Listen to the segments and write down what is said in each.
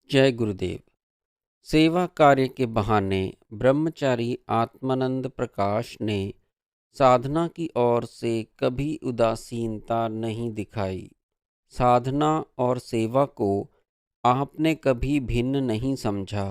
जय गुरुदेव। सेवा कार्य के बहाने ब्रह्मचारी आत्मानंद प्रकाश ने साधना की ओर से कभी उदासीनता नहीं दिखाई। साधना और सेवा को आपने कभी भिन्न नहीं समझा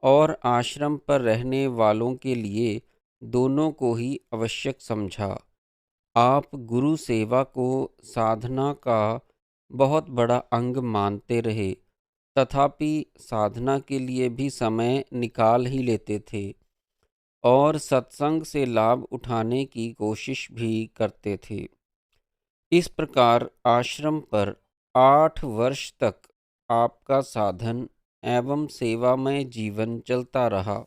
और आश्रम पर रहने वालों के लिए दोनों को ही आवश्यक समझा। आप गुरु सेवा को साधना का बहुत बड़ा अंग मानते रहे, तथापि साधना के लिए भी समय निकाल ही लेते थे और सत्संग से लाभ उठाने की कोशिश भी करते थे। इस प्रकार आश्रम पर 8 वर्ष तक आपका साधन एवं सेवामय जीवन चलता रहा।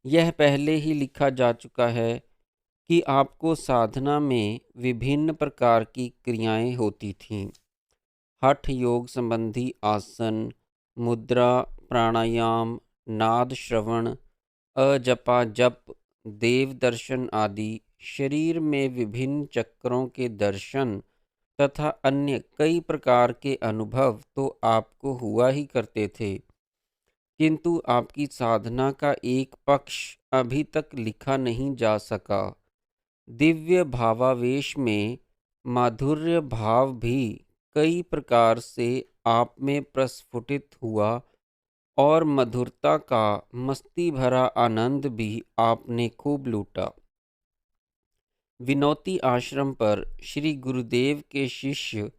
यह पहले ही लिखा जा चुका है कि आपको साधना में विभिन्न प्रकार की क्रियाएं होती थीं। हठ योग संबंधी आसन, मुद्रा, प्राणायाम, नाद श्रवण, अजपा जप, देव दर्शन आदि शरीर में विभिन्न चक्रों के दर्शन तथा अन्य कई प्रकार के अनुभव तो आपको हुआ ही करते थे, किंतु आपकी साधना का एक पक्ष अभी तक लिखा नहीं जा सका। दिव्य भावावेश में माधुर्य भाव भी कई प्रकार से आप में प्रस्फुटित हुआ और मधुरता का मस्ती भरा आनंद भी आपने खूब लूटा। विनौती आश्रम पर श्री गुरुदेव के शिष्य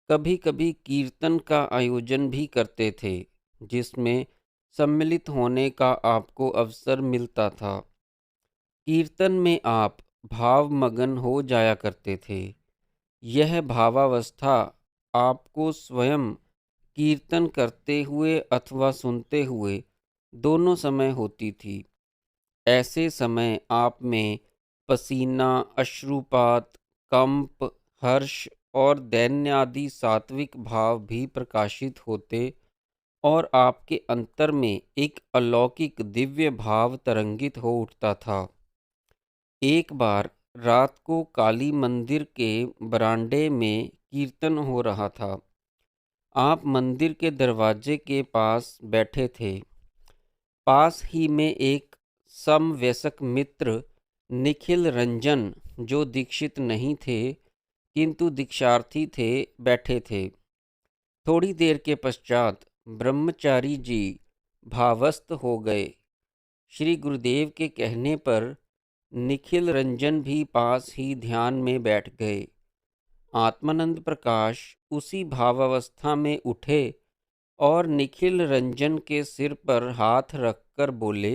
कभी कभी कीर्तन का आयोजन भी करते थे, जिसमें सम्मिलित होने का आपको अवसर मिलता था। कीर्तन में आप भावमगन हो जाया करते थे। यह भावावस्था आपको स्वयं कीर्तन करते हुए अथवा सुनते हुए दोनों समय होती थी। ऐसे समय आप में पसीना, अश्रुपात, कंप, हर्ष और दैन्य आदि सात्विक भाव भी प्रकाशित होते और आपके अंतर में एक अलौकिक दिव्य भाव तरंगित हो उठता था। एक बार रात को काली मंदिर के बरांडे में कीर्तन हो रहा था। आप मंदिर के दरवाजे के पास बैठे थे। पास ही में एक समवयस्क मित्र निखिल रंजन, जो दीक्षित नहीं थे किंतु दीक्षार्थी थे, बैठे थे। थोड़ी देर के पश्चात ब्रह्मचारी जी भावस्त हो गए। श्री गुरुदेव के कहने पर निखिल रंजन भी पास ही ध्यान में बैठ गए। आत्मानंद प्रकाश उसी भावावस्था में उठे और निखिल रंजन के सिर पर हाथ रखकर बोले,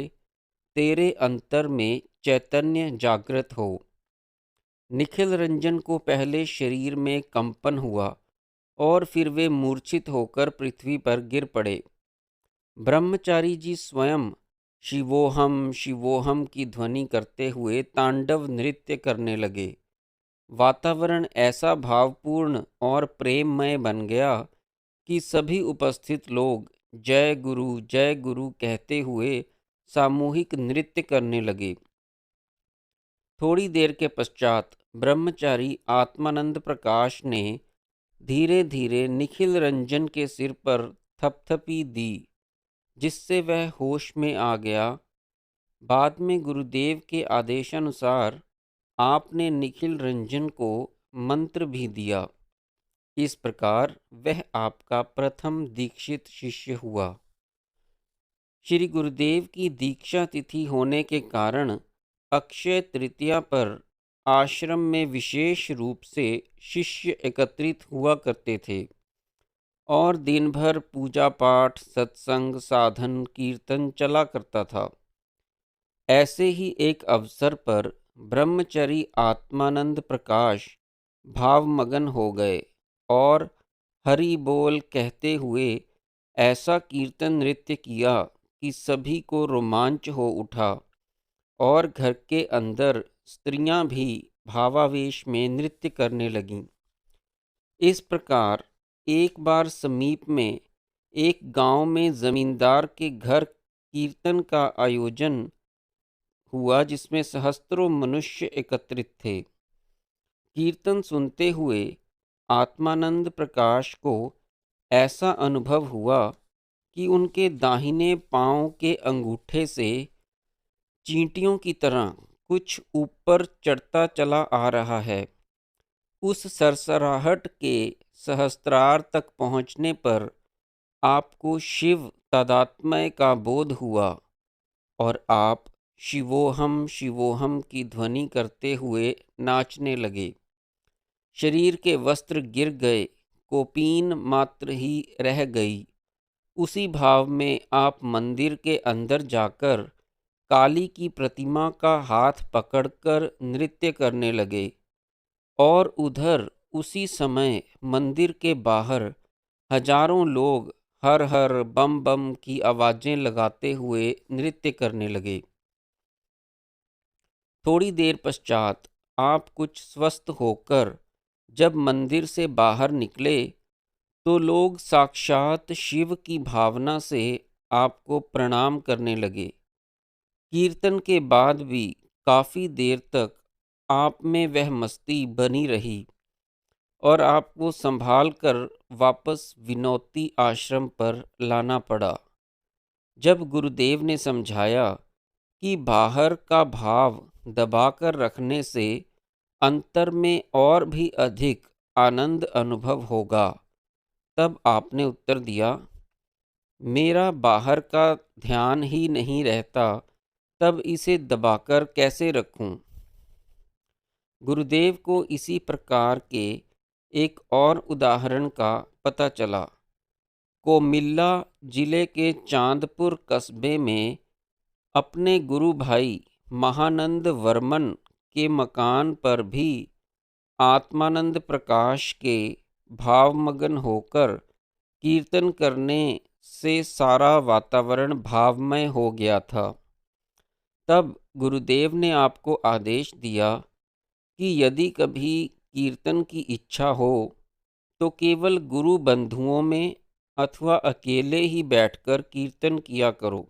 तेरे अंतर में चैतन्य जागृत हो। निखिल रंजन को पहले शरीर में कंपन हुआ और फिर वे मूर्छित होकर पृथ्वी पर गिर पड़े। ब्रह्मचारी जी स्वयं शिवोहम शिवोहम की ध्वनि करते हुए तांडव नृत्य करने लगे। वातावरण ऐसा भावपूर्ण और प्रेममय बन गया कि सभी उपस्थित लोग जय गुरु कहते हुए सामूहिक नृत्य करने लगे। थोड़ी देर के पश्चात ब्रह्मचारी आत्मानंद प्रकाश ने धीरे धीरे निखिल रंजन के सिर पर थपथपी दी, जिससे वह होश में आ गया। बाद में गुरुदेव के आदेशानुसार आपने निखिल रंजन को मंत्र भी दिया। इस प्रकार वह आपका प्रथम दीक्षित शिष्य हुआ। श्री गुरुदेव की दीक्षा तिथि होने के कारण अक्षय तृतीया पर आश्रम में विशेष रूप से शिष्य एकत्रित हुआ करते थे और दिन भर पूजा पाठ, सत्संग, साधन, कीर्तन चला करता था। ऐसे ही एक अवसर पर ब्रह्मचरी आत्मानंद प्रकाश भावमगन हो गए और हरि बोल कहते हुए ऐसा कीर्तन नृत्य किया कि सभी को रोमांच हो उठा और घर के अंदर स्त्रियां भी भावावेश में नृत्य करने लगीं। इस प्रकार एक बार समीप में एक गांव में जमींदार के घर कीर्तन का आयोजन हुआ, जिसमें सहस्त्रों मनुष्य एकत्रित थे। कीर्तन सुनते हुए आत्मानंद प्रकाश को ऐसा अनुभव हुआ कि उनके दाहिने पांव के अंगूठे से चींटियों की तरह कुछ ऊपर चढ़ता चला आ रहा है। उस सरसराहट के सहस्त्रार तक पहुंचने पर आपको शिव तादात्म्य का बोध हुआ और आप शिवोहम की ध्वनि करते हुए नाचने लगे। शरीर के वस्त्र गिर गए, कोपीन मात्र ही रह गई। उसी भाव में आप मंदिर के अंदर जाकर काली की प्रतिमा का हाथ पकड़कर नृत्य करने लगे और उधर उसी समय मंदिर के बाहर हजारों लोग हर हर बम बम की आवाजें लगाते हुए नृत्य करने लगे। थोड़ी देर पश्चात आप कुछ स्वस्थ होकर जब मंदिर से बाहर निकले तो लोग साक्षात शिव की भावना से आपको प्रणाम करने लगे। कीर्तन के बाद भी काफ़ी देर तक आप में वह मस्ती बनी रही और आपको संभाल कर वापस विनोती आश्रम पर लाना पड़ा। जब गुरुदेव ने समझाया कि बाहर का भाव दबाकर रखने से अंतर में और भी अधिक आनंद अनुभव होगा, तब आपने उत्तर दिया, मेरा बाहर का ध्यान ही नहीं रहता, तब इसे दबाकर कैसे रखूं? गुरुदेव को इसी प्रकार के एक और उदाहरण का पता चला। कोमिल्ला जिले के चांदपुर कस्बे में अपने गुरु भाई महानंद वर्मन के मकान पर भी आत्मानंद प्रकाश के भावमगन होकर कीर्तन करने से सारा वातावरण भावमय हो गया था। तब गुरुदेव ने आपको आदेश दिया कि यदि कभी कीर्तन की इच्छा हो तो केवल गुरु बंधुओं में अथवा अकेले ही बैठकर कीर्तन किया करो।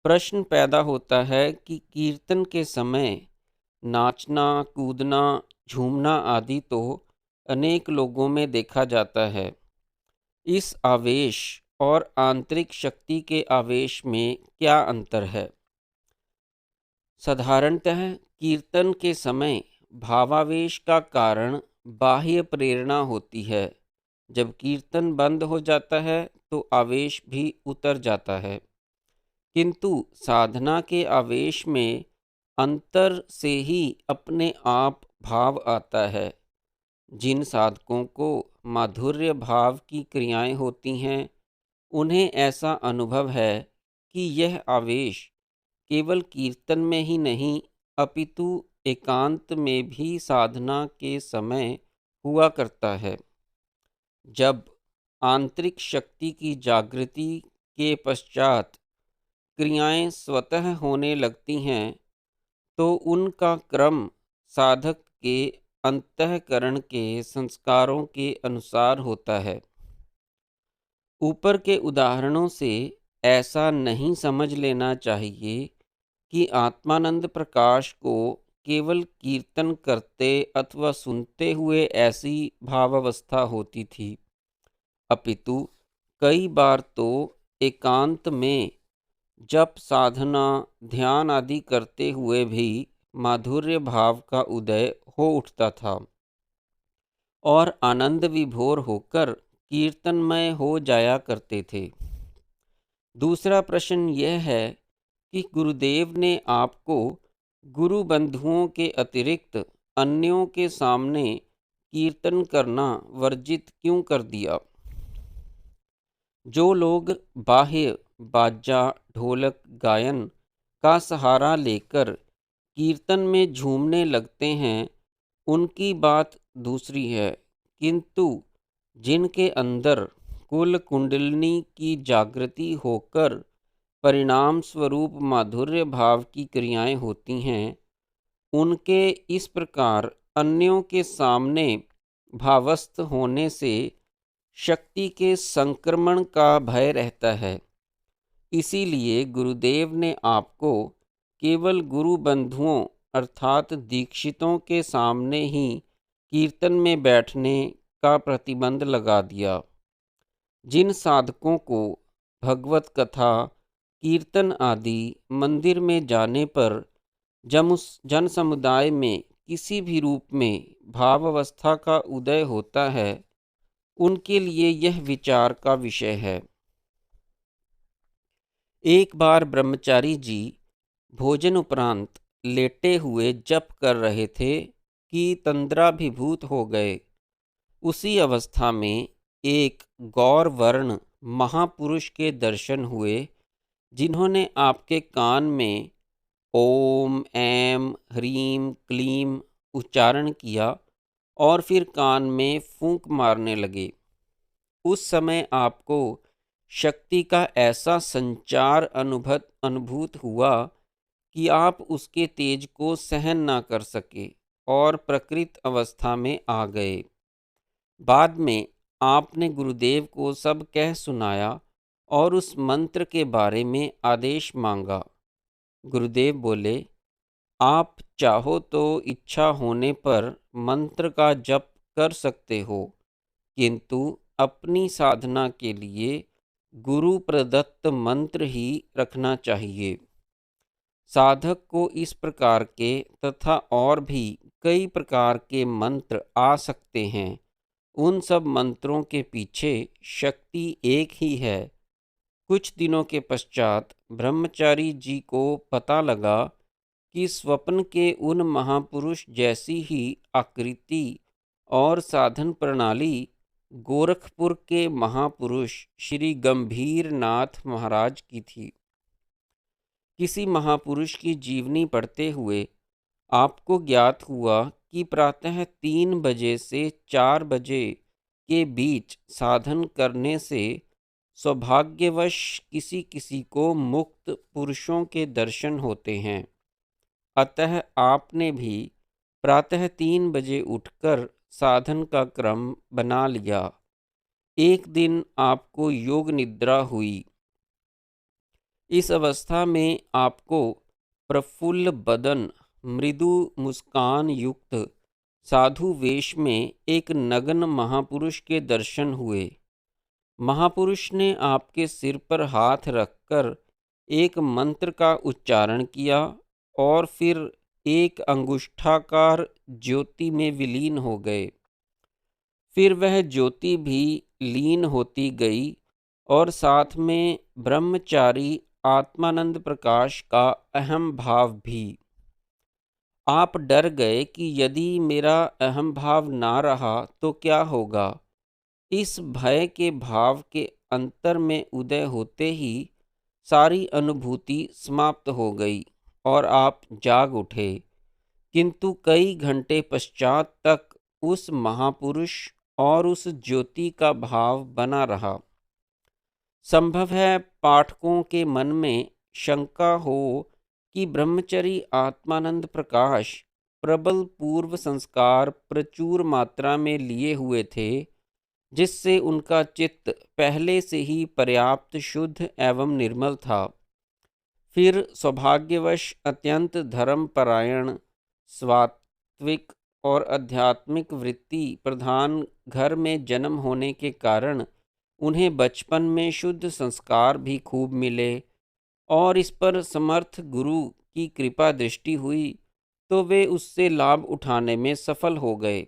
प्रश्न पैदा होता है कि कीर्तन के समय नाचना, कूदना, झूमना आदि तो अनेक लोगों में देखा जाता है। इस आवेश और आंतरिक शक्ति के आवेश में क्या अंतर है? साधारणतः कीर्तन के समय भावावेश का कारण बाह्य प्रेरणा होती है। जब कीर्तन बंद हो जाता है तो आवेश भी उतर जाता है। किंतु साधना के आवेश में अंतर से ही अपने आप भाव आता है। जिन साधकों को माधुर्य भाव की क्रियाएं होती हैं, उन्हें ऐसा अनुभव है कि यह आवेश केवल कीर्तन में ही नहीं अपितु एकांत में भी साधना के समय हुआ करता है। जब आंतरिक शक्ति की जागृति के पश्चात क्रियाएं स्वतः होने लगती हैं तो उनका क्रम साधक के अंतःकरण के संस्कारों के अनुसार होता है। ऊपर के उदाहरणों से ऐसा नहीं समझ लेना चाहिए कि आत्मानंद प्रकाश को केवल कीर्तन करते अथवा सुनते हुए ऐसी भावावस्था होती थी, अपितु कई बार तो एकांत में जप, साधना, ध्यान आदि करते हुए भी माधुर्य भाव का उदय हो उठता था और आनंद विभोर होकर कीर्तनमय हो जाया करते थे। दूसरा प्रश्न यह है कि गुरुदेव ने आपको गुरु बंधुओं के अतिरिक्त अन्यों के सामने कीर्तन करना वर्जित क्यों कर दिया? जो लोग बाह्य बाजा, ढोलक, गायन का सहारा लेकर कीर्तन में झूमने लगते हैं, उनकी बात दूसरी है। किंतु जिनके अंदर कुल कुंडलिनी की जागृति होकर परिणाम स्वरूप माधुर्य भाव की क्रियाएं होती हैं, उनके इस प्रकार अन्यों के सामने भावस्थ होने से शक्ति के संक्रमण का भय रहता है। इसीलिए गुरुदेव ने आपको केवल गुरु बंधुओं अर्थात दीक्षितों के सामने ही कीर्तन में बैठने का प्रतिबंध लगा दिया। जिन साधकों को भगवत कथा, कीर्तन आदि मंदिर में जाने पर जन समुदाय में किसी भी रूप में भाव अवस्था का उदय होता है, उनके लिए यह विचार का विषय है। एक बार ब्रह्मचारी जी भोजन उपरांत लेटे हुए जप कर रहे थे कि तंद्राभिभूत हो गए। उसी अवस्था में एक गौर वर्ण महापुरुष के दर्शन हुए, जिन्होंने आपके कान में ओम ऐम ह्रीम क्लीम उच्चारण किया और फिर कान में फूंक मारने लगे। उस समय आपको शक्ति का ऐसा संचार अनुभूत हुआ कि आप उसके तेज को सहन ना कर सके और प्रकृत अवस्था में आ गए। बाद में आपने गुरुदेव को सब कह सुनाया और उस मंत्र के बारे में आदेश मांगा। गुरुदेव बोले, आप चाहो तो इच्छा होने पर मंत्र का जप कर सकते हो, किंतु अपनी साधना के लिए गुरु प्रदत्त मंत्र ही रखना चाहिए। साधक को इस प्रकार के तथा और भी कई प्रकार के मंत्र आ सकते हैं। उन सब मंत्रों के पीछे शक्ति एक ही है। कुछ दिनों के पश्चात ब्रह्मचारी जी को पता लगा कि स्वप्न के उन महापुरुष जैसी ही आकृति और साधन प्रणाली गोरखपुर के महापुरुष श्री गंभीर नाथ महाराज की थी। किसी महापुरुष की जीवनी पढ़ते हुए आपको ज्ञात हुआ कि प्रातः 3 बजे से 4 बजे के बीच साधन करने से सौभाग्यवश किसी किसी को मुक्त पुरुषों के दर्शन होते हैं। अतः आपने भी प्रातः 3 बजे उठकर साधन का क्रम बना लिया। एक दिन आपको योग निद्रा हुई। इस अवस्था में आपको प्रफुल्ल बदन, मृदु मुस्कान युक्त साधु वेश में एक नग्न महापुरुष के दर्शन हुए। महापुरुष ने आपके सिर पर हाथ रखकर एक मंत्र का उच्चारण किया और फिर एक अंगुष्ठाकार ज्योति में विलीन हो गए। फिर वह ज्योति भी लीन होती गई और साथ में ब्रह्मचारी आत्मानंद प्रकाश का अहम भाव भी। आप डर गए कि यदि मेरा अहम भाव ना रहा तो क्या होगा। इस भय के भाव के अंतर में उदय होते ही सारी अनुभूति समाप्त हो गई और आप जाग उठे, किंतु कई घंटे पश्चात तक उस महापुरुष और उस ज्योति का भाव बना रहा। संभव है पाठकों के मन में शंका हो कि ब्रह्मचरी आत्मानंद प्रकाश प्रबल पूर्व संस्कार प्रचुर मात्रा में लिए हुए थे, जिससे उनका चित्त पहले से ही पर्याप्त शुद्ध एवं निर्मल था। फिर सौभाग्यवश अत्यंत धर्मपरायण, सात्विक और आध्यात्मिक वृत्ति प्रधान घर में जन्म होने के कारण उन्हें बचपन में शुद्ध संस्कार भी खूब मिले और इस पर समर्थ गुरु की कृपा दृष्टि हुई तो वे उससे लाभ उठाने में सफल हो गए।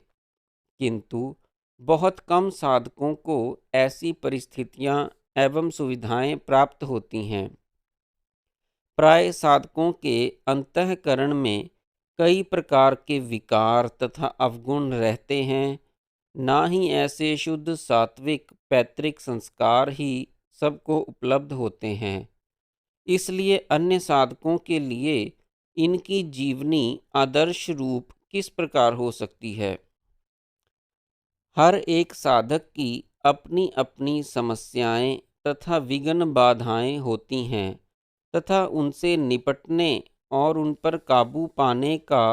किंतु बहुत कम साधकों को ऐसी परिस्थितियां एवं सुविधाएं प्राप्त होती हैं। प्राय साधकों के अंतःकरण में कई प्रकार के विकार तथा अवगुण रहते हैं। ना ही ऐसे शुद्ध सात्विक पैतृक संस्कार ही सबको उपलब्ध होते हैं। इसलिए अन्य साधकों के लिए इनकी जीवनी आदर्श रूप किस प्रकार हो सकती है। हर एक साधक की अपनी अपनी समस्याएं तथा विघ्न बाधाएं होती हैं तथा उनसे निपटने और उन पर काबू पाने का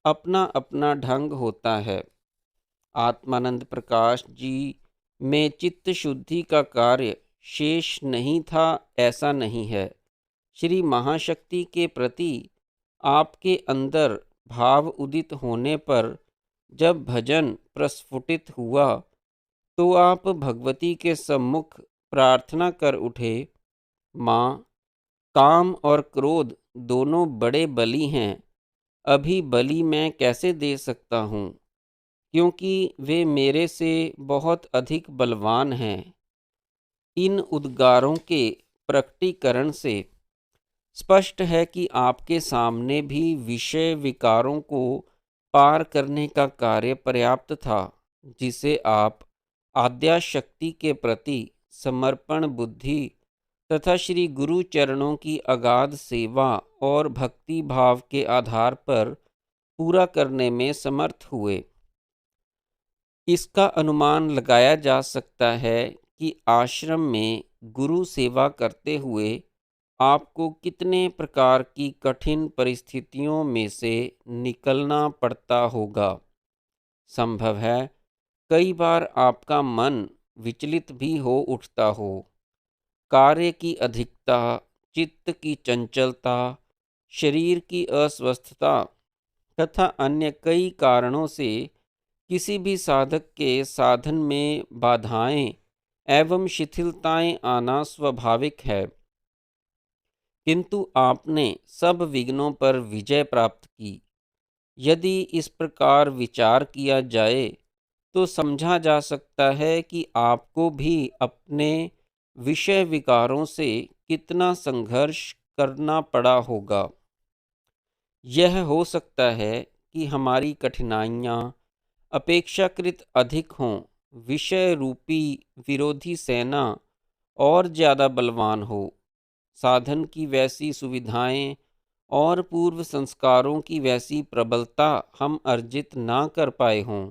अपना अपना ढंग होता है। आत्मानंद प्रकाश जी में चित्त शुद्धि का कार्य शेष नहीं था, ऐसा नहीं है। श्री महाशक्ति के प्रति आपके अंदर भाव उदित होने पर जब भजन प्रस्फुटित हुआ तो आप भगवती के सम्मुख प्रार्थना कर उठे, माँ, काम और क्रोध दोनों बड़े बली हैं, अभी बलि मैं कैसे दे सकता हूँ, क्योंकि वे मेरे से बहुत अधिक बलवान हैं। इन उद्गारों के प्रकटीकरण से स्पष्ट है कि आपके सामने भी विषय विकारों को पार करने का कार्य पर्याप्त था, जिसे आप आद्याशक्ति के प्रति समर्पण बुद्धि तथा श्री गुरु चरणों की अगाध सेवा और भक्ति भाव के आधार पर पूरा करने में समर्थ हुए। इसका अनुमान लगाया जा सकता है कि आश्रम में गुरु सेवा करते हुए आपको कितने प्रकार की कठिन परिस्थितियों में से निकलना पड़ता होगा। संभव है कई बार आपका मन विचलित भी हो उठता हो। कार्य की अधिकता, चित्त की चंचलता, शरीर की अस्वस्थता तथा अन्य कई कारणों से किसी भी साधक के साधन में बाधाएं एवं शिथिलताएं आना स्वाभाविक है, किंतु आपने सब विघ्नों पर विजय प्राप्त की। यदि इस प्रकार विचार किया जाए तो समझा जा सकता है कि आपको भी अपने विषय विकारों से कितना संघर्ष करना पड़ा होगा। यह हो सकता है कि हमारी कठिनाइयाँ अपेक्षाकृत अधिक हों, विषय रूपी विरोधी सेना और ज़्यादा बलवान हो, साधन की वैसी सुविधाएं और पूर्व संस्कारों की वैसी प्रबलता हम अर्जित ना कर पाए हों,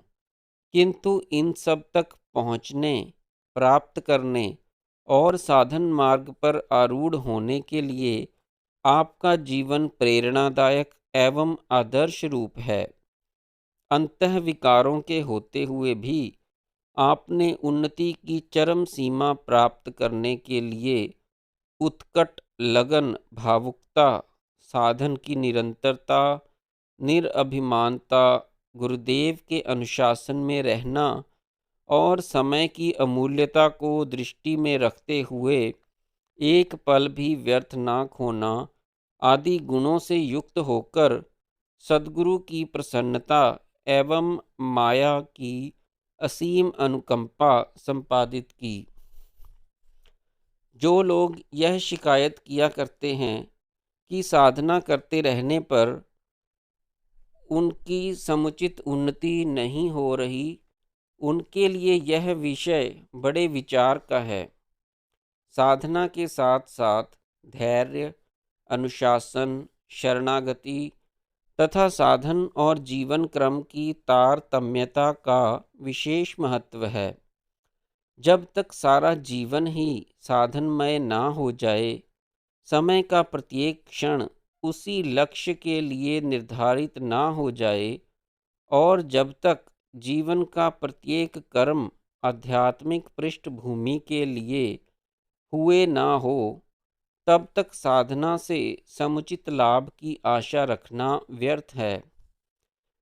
किंतु इन सब तक पहुँचने, प्राप्त करने और साधन मार्ग पर आरूढ़ होने के लिए आपका जीवन प्रेरणादायक एवं आदर्श रूप है। अंतः विकारों के होते हुए भी आपने उन्नति की चरम सीमा प्राप्त करने के लिए उत्कट लगन, भावुकता, साधन की निरंतरता, निरअभिमानता, गुरुदेव के अनुशासन में रहना और समय की अमूल्यता को दृष्टि में रखते हुए एक पल भी व्यर्थ ना खोना आदि गुणों से युक्त होकर सद्गुरु की प्रसन्नता एवं माया की असीम अनुकंपा संपादित की। जो लोग यह शिकायत किया करते हैं कि साधना करते रहने पर उनकी समुचित उन्नति नहीं हो रही, उनके लिए यह विषय बड़े विचार का है। साधना के साथ साथ धैर्य, अनुशासन, शरणागति तथा साधन और जीवन क्रम की तारतम्यता का विशेष महत्व है। जब तक सारा जीवन ही साधनमय ना हो जाए, समय का प्रत्येक क्षण उसी लक्ष्य के लिए निर्धारित ना हो जाए और जब तक जीवन का प्रत्येक कर्म आध्यात्मिक पृष्ठभूमि के लिए हुए ना हो, तब तक साधना से समुचित लाभ की आशा रखना व्यर्थ है।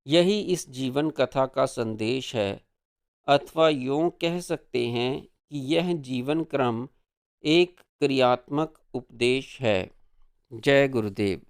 यही इस जीवन कथा का संदेश है, अथवा यूँ कह सकते हैं कि यह जीवन क्रम एक क्रियात्मक उपदेश है। जय गुरुदेव।